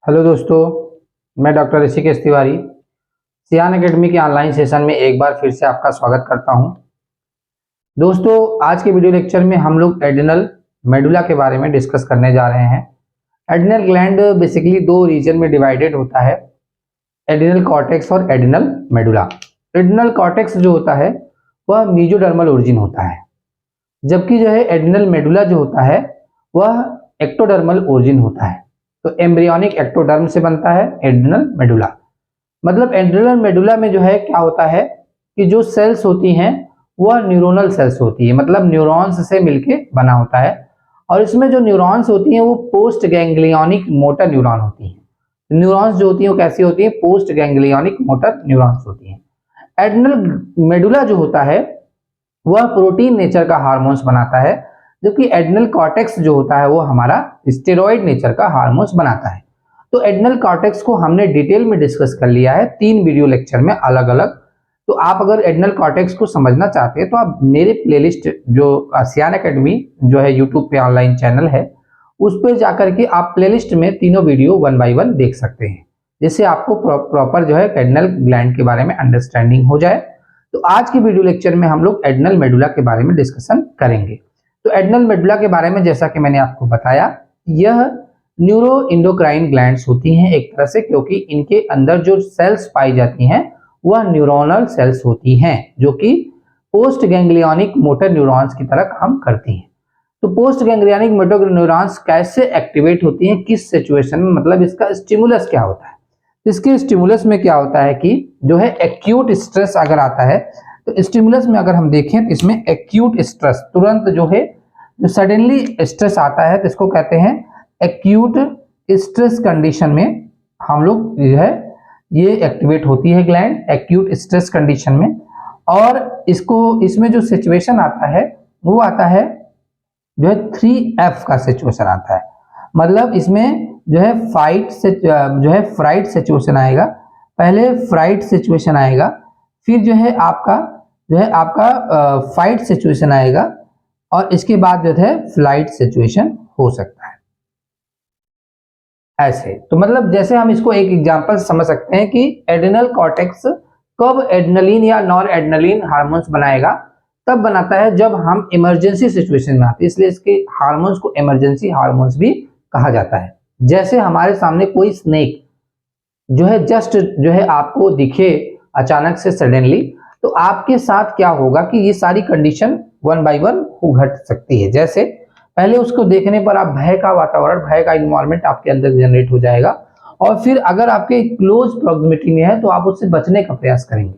Hello दोस्तों, मैं doctor Rishikesh Tiwari सियान एकेडमी के ऑनलाइन सेशन में एक बार फिर से आपका स्वागत करता हूं। दोस्तों, आज के वीडियो लेक्चर में हम लोग एड्रिनल मेडुला के बारे में डिस्कस करने जा रहे हैं। एड्रिनल ग्लैंड बेसिकली दो रीजन में डिवाइडेड होता है, एड्रिनल कॉर्टेक्स और एड्रिनल मेडुला। एड्रिनल कॉर्टेक्स जो होता है वह मीजोडर्मल ओरिजिन होता है, जबकि जो है एड्रिनल मेडुला जो होता है वह एक्टोडर्मल ओरिजिन होता है। तो एम्ब्रियोनिक एक्टोडर्म से बनता है एड्रिनल मेडुला। मतलब एड्रिनल मेडुला में जो है क्या होता है कि जो सेल्स होती हैं वह न्यूरोनल सेल्स होती है, मतलब न्यूरॉन्स से मिलके बना होता है। और इसमें जो न्यूरॉन्स होती हैं वो पोस्ट गैंग्लियोनिक मोटर न्यूरॉन होती हैं। न्यूरॉन्स जो होती हैं वो कैसी होती हैं? पोस्ट गैंग्लियोनिक मोटर न्यूरॉन्स होती हैं। एड्रिनल मेडुला जो होता है वह प्रोटीन नेचर का हार्मोन्स बनाता है, जबकि एड्रिनल कॉर्टेक्स जो होता है वो हमारा स्टेरॉइड नेचर का हार्मोन्स बनाता है। तो एड्रिनल कॉर्टेक्स को हमने डिटेल में डिस्कस कर लिया है 3 वीडियो लेक्चर में अलग अलग। तो आप अगर एड्रिनल कॉर्टेक्स को समझना चाहते हैं तो आप मेरे प्लेलिस्ट जो सियान एकेडमी जो है यूट्यूब पे ऑनलाइन चैनल है उस पर जाकर के आप प्लेलिस्ट में तीनों वीडियो 1 बाय 1 देख सकते हैं, जिससे आपको प्रॉपर जो है एड्रिनल ग्लैंड के बारे में अंडरस्टैंडिंग हो जाए। तो आज के वीडियो लेक्चर में हम लोग एड्रिनल मेडुला के बारे में डिस्कशन करेंगे। तो एड्रिनल मेडुला के बारे में जैसा कि मैंने आपको बताया, यह न्यूरो इंडोक्राइन ग्लैंड्स होती हैं एक तरह से, क्योंकि इनके अंदर जो सेल्स पाई जाती हैं वह न्यूरोनल सेल्स होती हैं जो कि पोस्ट गैंग्लियोनिक मोटर न्यूरॉन्स की तरह काम करती हैं। तो पोस्ट गैंग्लियोनिक मोटर न्यूरॉन्स कैसे एक्टिवेट होती हैं, किस सिचुएशन में, मतलब इसका स्टिमुलस क्या होता है? इसके स्टिमुलस में क्या होता है कि जो है एक्यूट स्ट्रेस अगर आता है तो स्टिमुलस में अगर हम देखें तो इसमें एक्यूट स्ट्रेस, तुरंत जो है जो सडनली स्ट्रेस आता है तो इसको कहते हैं एक्यूट स्ट्रेस कंडीशन में हम लोग जो है ये एक्टिवेट होती है ग्लैंड एक्यूट स्ट्रेस कंडीशन में। और इसमें जो सिचुएशन आता है वो आता है जो है 3F का सिचुएशन आता है। मतलब इसमें जो है फ्राइट सिचुएशन आएगा, पहले फ्राइट सिचुएशन आएगा, फिर जो है आपका फाइट सिचुएशन आएगा और इसके बाद जो है फ्लाइट सिचुएशन हो सकता है ऐसे। तो मतलब जैसे हम इसको एक एग्जांपल समझ सकते हैं कि एड्रिनल कॉर्टेक्स कब एड्रेनलिन या नॉर एड्रेनलिन हार्मोन्स बनाएगा, तब बनाता है जब हम इमरजेंसी सिचुएशन में आते हैं, इसलिए इसके हार्मोन्स को इमरजेंसी हार्मोन्स भी कहा जाता है। जैसे हमारे सामने कोई स्नेक जो है जस्ट जो है आपको दिखे अचानक से सडनली, तो आपके साथ क्या होगा कि ये सारी कंडीशन 1 बाय 1 घट सकती है। जैसे पहले उसको देखने पर आप भय का वातावरण, भय का इन्वायरमेंट आपके अंदर जनरेट हो जाएगा, और फिर अगर आपके क्लोज प्रॉक्सिमिटी में है तो आप उससे बचने का प्रयास करेंगे,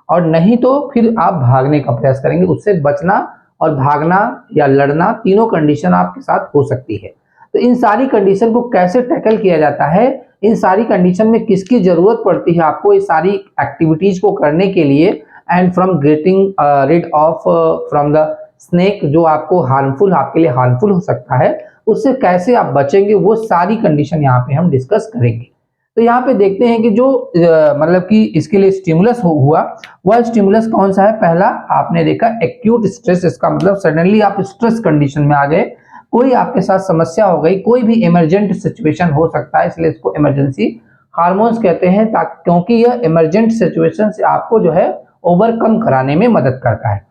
और नहीं तो फिर आप भागने का प्रयास करेंगे। उससे बचना और भागना या लड़ना, तीनों कंडीशन आपके साथ हो सकती है। तो इन सारी कंडीशन को कैसे टैकल किया जाता है, इन सारी कंडीशन में किसकी जरूरत पड़ती है आपको इस सारी एक्टिविटीज को करने के लिए, and from getting rid of from the snake जो आपको हार्मफुल, आपके लिए हार्मफुल हो सकता है, उससे कैसे आप बचेंगे, वो सारी कंडीशन यहाँ पे हम डिस्कस करेंगे। तो यहाँ पे देखते हैं कि जो मतलब कि इसके लिए स्टिमुलस हुआ, वह स्टिमुलस कौन सा है? पहला आपने देखा एक्यूट स्ट्रेस, इसका मतलब सडनली आप स्ट्रेस कंडीशन में आ गए, कोई आपके साथ समस्या हो गई, कोई भी इमरजेंट सिचुएशन हो सकता है, इसलिए इसको इमरजेंसी हार्मोन्स कहते हैं, क्योंकि यह इमरजेंट सिचुएशन से आपको जो है ओवरकम कराने में मदद करता है।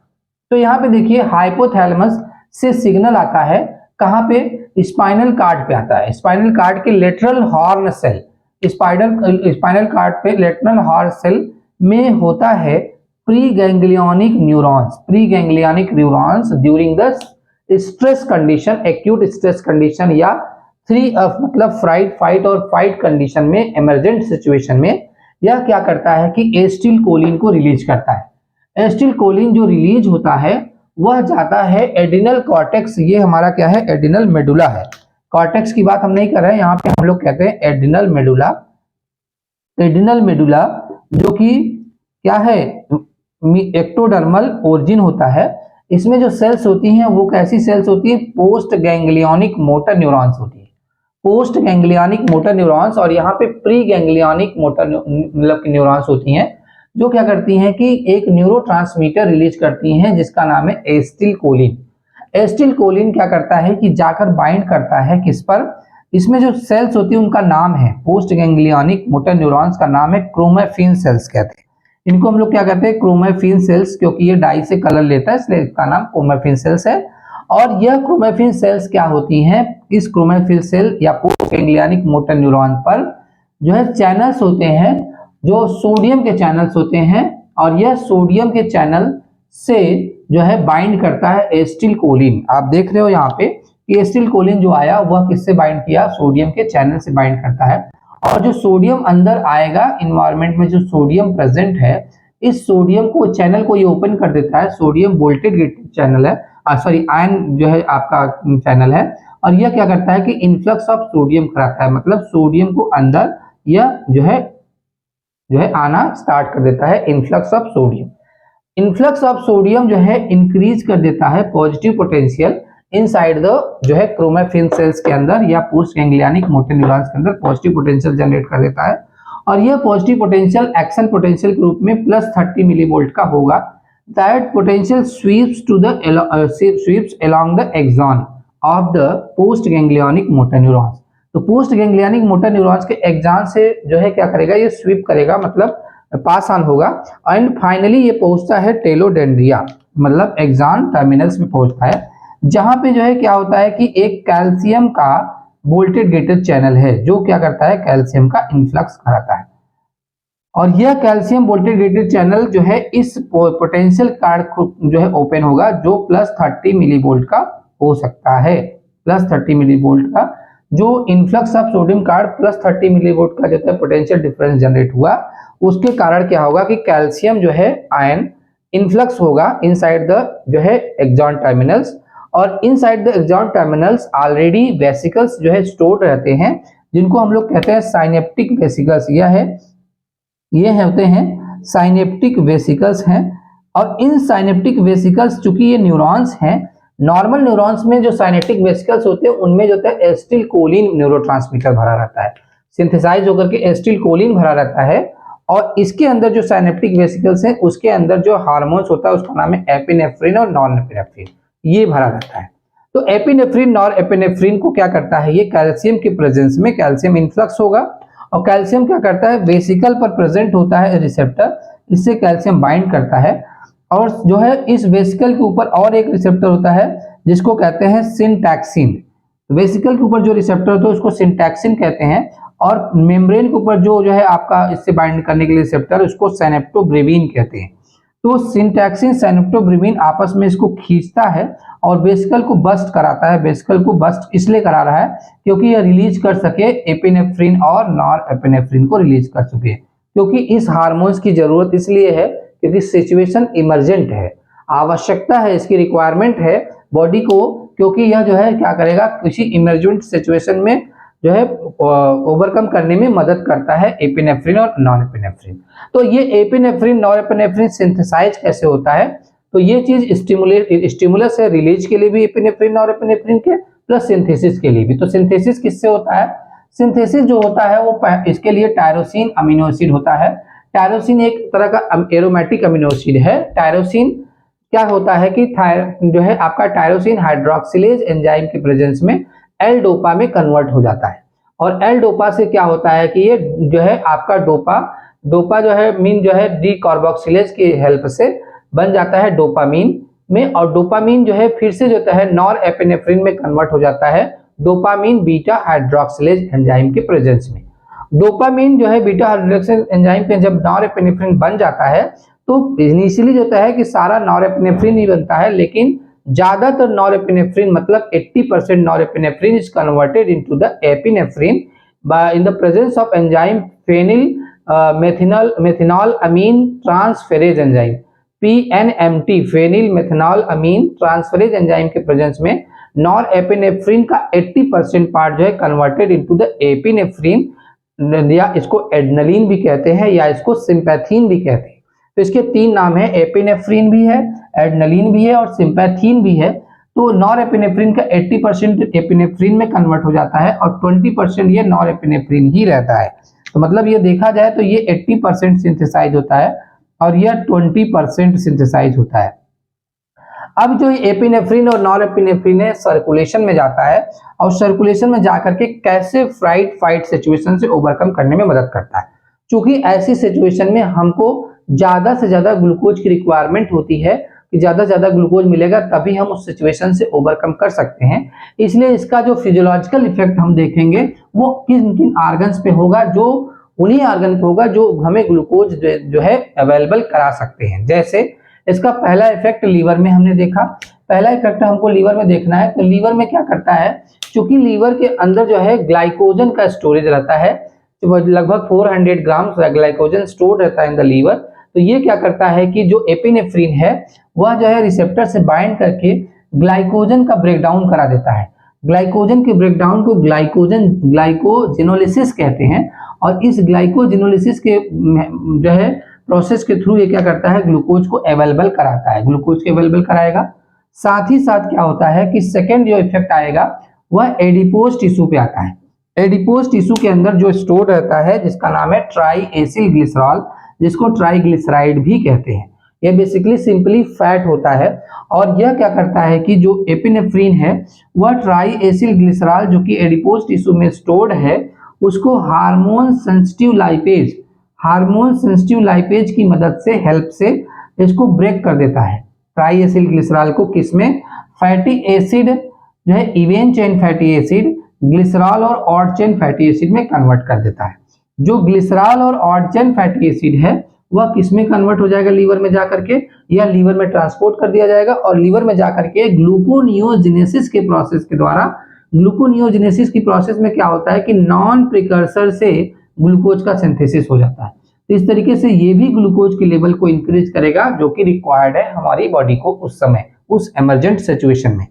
तो यहाँ पे देखिए हाइपोथैलेमस से सिग्नल आता है, कहाँ पे? स्पाइनल कार्ड पे आता है। स्पाइनल कार्ड के lateral horn cell, spinal cord पे लेटरल हॉर्न सेल में होता है pre ganglionic neurons during the stress condition, acute stress condition, या 3F मतलब फ्राइट, फाइट और फाइट कंडीशन में, इमरजेंट सिचुएशन में यह क्या करता है कि एसिटिल कोलिन को रिलीज करता है। एसिटिल कोलिन जो रिलीज होता है वह जाता है एड्रिनल कॉर्टेक्स, ये हमारा क्या है? एड्रिनल मेडुला है। कॉर्टेक्स की बात हम नहीं कर रहे हैं, यहाँ पे हम लोग कहते हैं एड्रिनल मेडुला। एड्रिनल मेडुला जो कि क्या है? एक्टोडर्मल ओरिजिन होता है। इसमें जो सेल्स होती हैं वो कैसी सेल्स होती है? पोस्ट गैंग्लियोनिक मोटर न्यूरॉन्स होती है, पोस्ट गैंग्लियोनिक मोटर न्यूरॉन्स। और यहाँ पे प्री गैंग्लियोनिक मोटर मतलब न्यूरॉन्स होती हैं जो क्या करती हैं कि एक न्यूरोट्रांसमीटर रिलीज करती हैं जिसका नाम है एसिटिल कोलिन। एसिटिल कोलिन क्या करता है कि जाकर बाइंड करता है किस पर? इसमें जो सेल्स होती है उनका नाम है, पोस्ट गैंग्लियोनिक मोटर न्यूरॉन्स का नाम है क्रोमैफिन सेल्स कहते हैं। इनको हम लोग क्या कहते हैं, क्रोमैफिन सेल्स, क्योंकि ये डाई से कलर लेता है इसलिए इसका नाम क्रोमैफिन सेल्स है। और यह क्रोमैफिन सेल्स क्या होती हैं, इस क्रोमैफिन सेल या पोस्ट गैंग्लियोनिक मोटर न्यूरॉन पर जो है चैनल्स होते हैं, जो सोडियम के चैनल्स होते हैं, और यह सोडियम के चैनल से जो है बाइंड करता है एसिटिल कोलिन। आप देख रहे हो यहाँ पे कि एसिटिल कोलिन जो आया वह किससे बाइंड किया, सोडियम के चैनल से बाइंड करता है। और जो सोडियम अंदर आएगा इन्वायरमेंट में, जो सोडियम प्रेजेंट है, इस सोडियम को चैनल को ये ओपन कर देता है। सोडियम वोल्टेज गेटेड चैनल है, सॉरी आयन जो है आपका चैनल है। और यह क्या करता है कि इन्फ्लक्स ऑफ सोडियम कराता है, मतलब सोडियम को अंदर यह जो है आना स्टार्ट कर देता है, influx of sodium. Influx of sodium जो है इंक्रीज कर देता है पॉजिटिव पोटेंशियल इनसाइड द जो है क्रोमैफिन सेल्स के अंदर या पोस्ट गैंग्लियोनिक मोटर न्यूरॉन्स के अंदर पॉजिटिव पोटेंशियल जनरेट कर देता है। और यह पॉजिटिव पोटेंशियल एक्शन पोटेंशियल के रूप में +30 मिलीवोल्ट का होगा। That potential sweeps along the axon of the post ganglionic motor neurons. तो पोस्ट गैंग्लियोनिक मोटर न्यूरॉन्स के एक्सॉन से जो है क्या करेगा, ये स्वीप करेगा, मतलब पास ऑन होगा। एंड फाइनली ये पहुंचता है टेलोडेंड्रिया, मतलब एक्सॉन टर्मिनल्स में पहुंचता है, जहां पे जो है क्या होता है कि एक कैल्शियम का वोल्टेज गेटेड चैनल है जो क्या करता है, कैल्शियम का इन्फ्लक्स कराता है। और यह कैल्शियम वोल्टेज गेटेड चैनल जो है इस पोटेंशियल कार्ड जो है ओपन होगा, जो +30 मिलीवोल्ट का हो सकता है। +30 मिलीवोल्ट का जो influx of sodium card +30 millivolt का जो है पोटेंशियल डिफरेंस जनरेट हुआ, उसके कारण क्या होगा कि कैल्शियम जो है आयन इन्फ्लक्स होगा इनसाइड द जो है एक्सॉन टर्मिनल्स। और inside the axon terminals already vesicles जो है स्टोर्ड रहते हैं, जिनको हम लोग कहते हैं साइनेप्टिक वेसिकल्स। ये होते हैं साइनेप्टिक वेसिकल्स हैं। और इन साइनेप्टिक वेसिकल्स चूंकि ये न्यूरॉन्स हैं, नॉर्मल न्यूरॉन्स में जो साइनेप्टिक वेसिकल्स होते हैं उनमें जो होता है एसिटिल कोलिन न्यूरोट्रांसमीटर भरा रहता है, सिंथेसाइज होकर के एसिटिल कोलिन भरा रहता है। और इसके अंदर जो साइनेप्टिक वेसिकल्स हैं उसके अंदर जो हार्मोन्स होता है उसका नाम है एपिनेफ्रिन और नॉरएपिनेफ्रिन, ये भरा रहता है। तो एपिनेफ्रिन नॉरएपिनेफ्रिन को क्या करता है, ये कैल्शियम की प्रेजेंस में कैल्शियम इन्फ्लक्स होगा, और कैल्शियम क्या करता है, वेसिकल पर प्रेजेंट होता है रिसेप्टर, इससे कैल्शियम बाइंड करता है। और जो है इस वेसिकल के ऊपर और एक रिसेप्टर होता है जिसको कहते हैं सिंटैक्सिन। वेसिकल के ऊपर जो रिसेप्टर होता है उसको सिंटैक्सिन कहते हैं, और मेम्ब्रेन के ऊपर जो है आपका इससे बाइंड करने के लिए रिसेप्टर उसको सिनेप्टोब्रेविन कहते हैं। तो सिंटैक्सिन सिनेप्टोब्रेविन आपस में इसको खींचता है और वेसिकल को बस्ट कराता है। वेसिकल को बस्ट इसलिए करा रहा है क्योंकि यह रिलीज कर सके एपिनेफ्रिन और नॉरएपिनेफ्रिन को रिलीज कर सके, क्योंकि इस हार्मोन्स की जरूरत इसलिए है क्योंकि सिचुएशन इमरजेंट है, आवश्यकता है, इसकी रिक्वायरमेंट है बॉडी को, क्योंकि यह जो है क्या करेगा, किसी इमरजेंट सिचुएशन में जो है ओवरकम करने में मदद करता है एपिनेफ्रिन और नॉरएपिनेफ्रिन। तो ये एपिनेफ्रिन नॉरएपिनेफ्रिन सिंथेसाइज कैसे होता है, तो ये चीज स्टिमुलस है रिलीज के लिए भी एपिनेफ्रिन नॉरएपिनेफ्रिन के, प्लस सिंथेसिस के लिए भी। तो सिंथेसिस किससे होता है, सिंथेसिस जो होता है वो इसके लिए टायरोसिन अमीनो एसिड होता है। टायरोसिन एक तरह का एरोमेटिक अमीनो एसिड है। टायरोसिन क्या होता है कि जो है आपका टायरोसिन हाइड्रोक्सिलेज एंजाइम के प्रेजेंस में एल डोपा में कन्वर्ट हो जाता है। और एल डोपा से क्या होता है कि ये जो है आपका डोपा जो है मीन जो है डी कार्बोक्सिलेज की हेल्प से बन जाता है डोपामीन में, और डोपामीन जो है फिर से जो है नॉरएपिनेफ्रिन में कन्वर्ट हो जाता है डोपामीन बीटा हाइड्रोक्सिलेज एंजाइम के प्रेजेंस में। डोपामीन जो है बीटा हाइड्रोक्सिलेज एंजाइम पे जब नॉरएपिनेफ्रिन बन जाता है तो इनिशियली जो है कि सारा नॉरएपिनेफ्रिन ही बनता है, लेकिन ज्यादातर नॉरएपिनेफ्रिन मतलब 80% norepinephrine is converted into the epinephrine in the presence of enzyme phenyl methanol amine transferase enzyme, PNMT phenyl methanol amine transferase enzyme के प्रेजेंस में नॉरएपिनेफ्रिन का 80% पार्ट जो है कन्वर्टेड इनटू द एपिनेफ्रिन, या इसको एड्रेनलिन भी कहते हैं या इसको सिंपैथीन भी कहते हैं। तो इसके 3 नाम है, एपिनेफ्रिन भी है, एड्रेनलिन भी है और सिंपैथीन भी है। तो नॉरएपिनेफ्रिन का 80% एपिनेफ्रिन में कन्वर्ट हो जाता है और 20% ये नॉरएपिनेफ्रिन ही रहता है। तो मतलब ये देखा जाए तो ये 80% सिंथेसाइज होता है और यह 20% सिंथेसाइज होता है। अब जो एपिनेफ्रिन और नॉर एपिनेफ्रिन है सर्कुलेशन में जाता है और सर्कुलेशन में जाकर के कैसे फ्लाइट फाइट सिचुएशन से ओवरकम करने में मदद करता है। क्योंकि ऐसी सिचुएशन में हमको ज्यादा से ज्यादा ग्लूकोज की रिक्वायरमेंट होती है कि ज्यादा से ज्यादा ग्लूकोज मिलेगा तभी हम उस सिचुएशन से ओवरकम कर सकते हैं। इसलिए इसका जो फिजियोलॉजिकल इफेक्ट हम देखेंगे वो किन किन ऑर्गन्स पे होगा, जो उन्हीं ऑर्गन पे होगा जो हमें ग्लूकोज जो है अवेलेबल करा सकते हैं। जैसे इसका पहला इफेक्ट लीवर में हमने देखा, पहला इफेक्ट हमको लीवर में देखना है। तो लीवर में क्या करता है, क्योंकि लीवर के अंदर जो है ग्लाइकोजन का स्टोरेज रहता है, तो लगभग 400 ग्राम ग्लाइकोजन स्टोर्ड रहता है इन द लीवर। तो ये क्या करता है कि जो एपिनेफ्रिन है वह जो है रिसेप्टर से बाइंड करके ग्लाइकोजन का ब्रेकडाउन करा देता है। ग्लाइकोजन के ब्रेकडाउन को ग्लाइकोजेनोलिसिस कहते हैं और इस ग्लाइकोजेनोलिसिस के जो है प्रोसेस के थ्रू ये क्या करता है, ग्लूकोज को अवेलेबल कराता है, ग्लूकोज को अवेलेबल कराएगा। साथ ही साथ क्या होता है कि सेकेंड जो इफेक्ट आएगा वह एडिपोज टिश्यू पे आता है। एडिपोज टिश्यू के अंदर जो स्टोर रहता है जिसका नाम है ट्राई एसिल ग्लिसरॉल, जिसको ट्राइग्लिसराइड भी कहते हैं। यह बेसिकली सिंपली फैट होता है और यह क्या करता है कि जो एपिनेफ्रिन है वह ट्राई एसिल ग्लिसरॉल जो कि एडिपोज टिश्यू में स्टोर्ड है उसको हार्मोन सेंसिटिव लाइपेज की मदद से हेल्प से इसको ब्रेक कर देता है। ट्राई एसिल ग्लिसरॉल को किसमें, फैटी एसिड जो है even chain fatty acid glycerol और ऑड चेन फैटी एसिड में कन्वर्ट कर देता है। जो ग्लिसरॉल और ऑड चेन फैटी एसिड है वह किसमें कन्वर्ट हो जाएगा, लीवर में जाकर के, या लीवर में ट्रांसपोर्ट कर दिया जाएगा और लीवर में जाकर के ग्लूकोनियोजेनेसिस के प्रोसेस के द्वारा, ग्लूकोनियोजेनेसिस की प्रोसेस में क्या होता है कि नॉन प्रिकर्सर से ग्लूकोज का सिंथेसिस हो जाता है। तो इस तरीके से ये भी ग्लूकोज के लेवल को इंक्रीज करेगा जो कि रिक्वायर्ड है हमारी बॉडी को उस समय, उस इमरजेंट सिचुएशन में।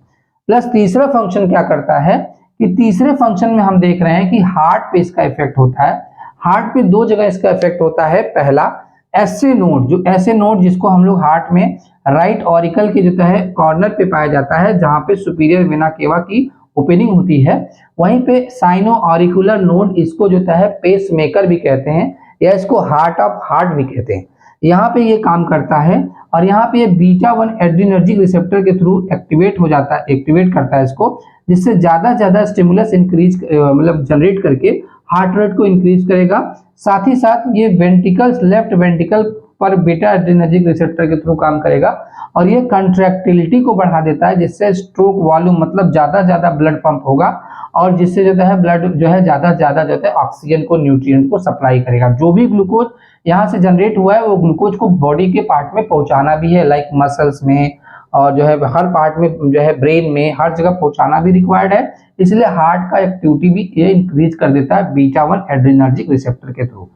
प्लस तीसरा फंक्शन क्या करता है कि तीसरे फंक्शन में हम देख रहे हैं कि हार्ट पे इसका इफेक्ट होता है। हार्ट पे दो जगह इसका इफेक्ट होता है। पहला एसए नोड, जो एसए नोड जिसको हम लोग हार्ट में राइट ऑरिकल के जो है कॉर्नर पे पाया जाता है जहां पे सुपीरियर वेना केवा की ओपनिंग होती है, वहीं पे साइनो ऑरिकुलर नोड, इसको जो है पेस मेकर भी कहते हैं या इसको हार्ट ऑफ हार्ट भी कहते हैं। यहाँ पे ये काम करता है और यहाँ पे ये बीटा 1 एड्रीनर्जिक रिसेप्टर के थ्रू एक्टिवेट हो जाता है, एक्टिवेट करता है इसको, जिससे ज्यादा स्टिमुलस इंक्रीज मतलब जनरेट करके हार्ट रेट को इंक्रीज करेगा। साथ ही साथ ये वेंट्रिकल्स, लेफ्ट वेंट्रिकल पर बीटा एड्रीनर्जिक रिसेप्टर के थ्रू काम करेगा और ये कंट्रैक्टिलिटी को बढ़ा देता है जिससे स्ट्रोक वॉल्यूम मतलब ज्यादा ब्लड पंप होगा और जिससे जो है ब्लड जो है ज्यादा ऑक्सीजन को, न्यूट्रिएंट को सप्लाई करेगा। जो भी ग्लूकोज यहाँ से जनरेट हुआ है वो ग्लूकोज को बॉडी के पार्ट में पहुंचाना भी है, लाइक मसल्स में और जो है हर पार्ट में, जो है ब्रेन में, हर जगह पहुंचाना भी रिक्वायर्ड है। इसलिए हार्ट का एक्टिविटी भी ये इंक्रीज कर देता है बीटा 1 एड्रीनर्जिक रिसेप्टर के थ्रू।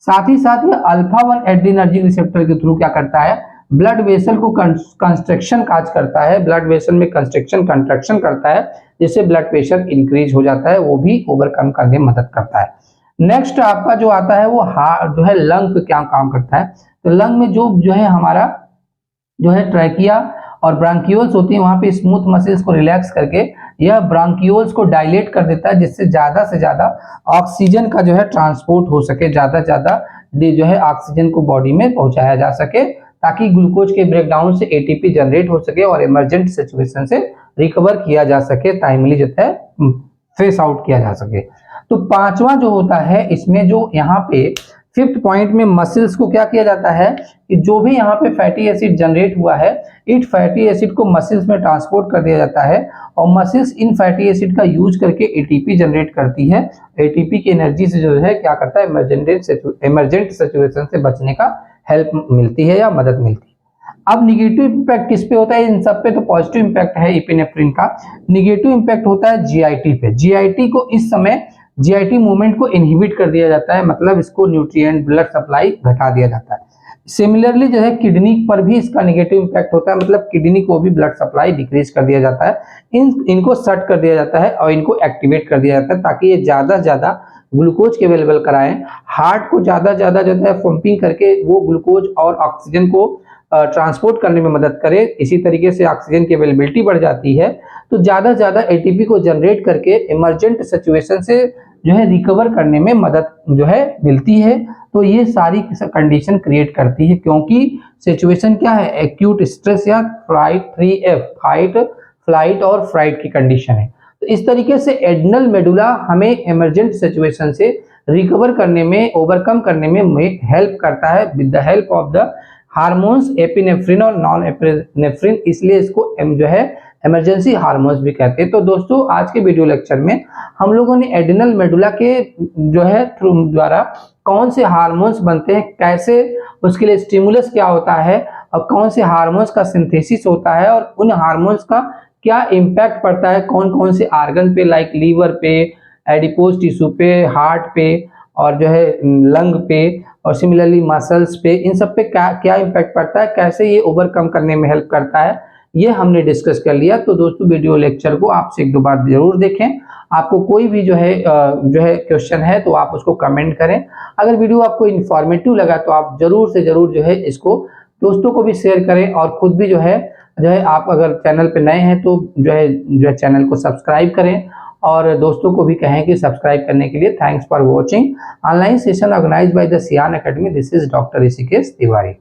साथ ही साथ ये अल्फा 1 एड्रीनर्जिक रिसेप्टर के थ्रू क्या करता है, ब्लड वेसल को कंस्ट्रक्शन काज करता है, ब्लड वेसल में कंस्ट्रक्शन कंट्रैक्शन करता है जिससे ब्लड प्रेशर इंक्रीज हो जाता है, वो भी ओवरकम करने में मदद करता है। नेक्स्ट आपका जो आता है वो हार्ट जो है लंग पे क्या काम करता है। तो लंग में जो है हमारा जो है ट्रैकिया और ब्रांकियोल्स होती है, वहां पे स्मूथ मसल्स को रिलैक्स करके यह ब्रांकियोल्स को डायलेट कर देता है जिससे ज्यादा से ज्यादा ऑक्सीजन का जो है ट्रांसपोर्ट हो सके, ज्यादा जो है ऑक्सीजन को बॉडी में पहुंचाया जा सके ताकि ग्लूकोज के ब्रेकडाउन से एटीपी जनरेट हो सके और इमरजेंट सिचुएशन से रिकवर किया जा सके, टाइमली जो है फेस आउट किया जा सके। तो पांचवा जो होता है इसमें जो यहाँ पे फिफ्थ पॉइंट में मसल्स को क्या किया जाता है कि जो भी यहाँ पे फैटी एसिड जनरेट हुआ है इस फैटी एसिड को मसल्स में ट्रांसपोर्ट कर दिया जाता है और मसल्स इन फैटी एसिड का यूज करके एटीपी जनरेट करती है। एटीपी की एनर्जी से जो है क्या करता है, इमरजेंट सिचुएशन से बचने का हेल्प मिलती है या मदद मिलती है। अब निगेटिव इंपैक्ट किस पे होता है, इन सब पे तो पॉजिटिव इंपैक्ट है एपिनेफ्रिन का। निगेटिव इंपैक्ट होता है जीआईटी पे। जीआईटी को इस समय जीआईटी मूवमेंट को इनहिबिट कर दिया जाता है, मतलब इसको न्यूट्रिएंट ब्लड सप्लाई घटा दिया जाता है। सिमिलरली जो है किडनी पर भी इसका नेगेटिव इंपैक्ट होता है, मतलब किडनी को भी ब्लड सप्लाई डिक्रीज कर दिया जाता है। इनको शट कर दिया जाता है और इनको एक्टिवेट कर दिया जाता है ताकि ये ज्यादा ग्लूकोज के अवेलेबल कराएं। हार्ट को ज्यादा जो है पंपिंग करके वो ग्लूकोज और ऑक्सीजन को ट्रांसपोर्ट करने में मदद करे। इसी तरीके से ऑक्सीजन की अवेलेबिलिटी बढ़ जाती है तो ज्यादा एटीपी को जनरेट करके इमरजेंट सिचुएशन से जो है रिकवर करने में मदद जो है मिलती है। तो ये सारी कंडीशन क्रिएट करती है, क्योंकि सिचुएशन क्या है, एक्यूट स्ट्रेस या फ्लाइट 3F, फाइट, फ्लाइट और फ्राइट की कंडीशन है। तो इस तरीके से एड्रेनल मेडुला हमें इमरजेंट सिचुएशन से रिकवर करने में, ओवरकम करने में हेल्प करता है with the help of the hormones epinephrine और नॉन एपिनेफ्रिन, इसलिए इसको जो है इमरजेंसी हार्मोन्स भी कहते हैं। तो दोस्तों आज के वीडियो लेक्चर में हम लोगों ने एड्रेनल मेडुला के जो है थ्रू द्वारा कौन से हार्मोन्स बनते हैं, कैसे उसके लिए स्टिमुलस क्या होता है और कौन से हार्मोन्स का सिंथेसिस होता है और उन हार्मोन्स का क्या इम्पैक्ट पड़ता है कौन कौन से आर्गन पे, लाइक लीवर पे, एडिपोज टिश्यू पे, हार्ट पे और जो है लंग पे और सिमिलरली मसल्स पे, इन सब पे क्या क्या इम्पैक्ट पड़ता है, कैसे ये ओवरकम करने में हेल्प करता है, ये हमने डिस्कस कर लिया। तो दोस्तों वीडियो लेक्चर को आपसे 1-2 बार जरूर देखें। आपको कोई भी जो है क्वेश्चन है तो आप उसको कमेंट करें। अगर वीडियो आपको इन्फॉर्मेटिव लगा तो आप जरूर से जरूर जो है इसको दोस्तों को भी शेयर करें और खुद भी जो है आप अगर चैनल पे नए हैं तो जो है चैनल को सब्सक्राइब करें और दोस्तों को भी कहें कि सब्सक्राइब करने के लिए। Thanks for watching online session organised by the सियान academy. This is doctor Rishikesh Tiwari.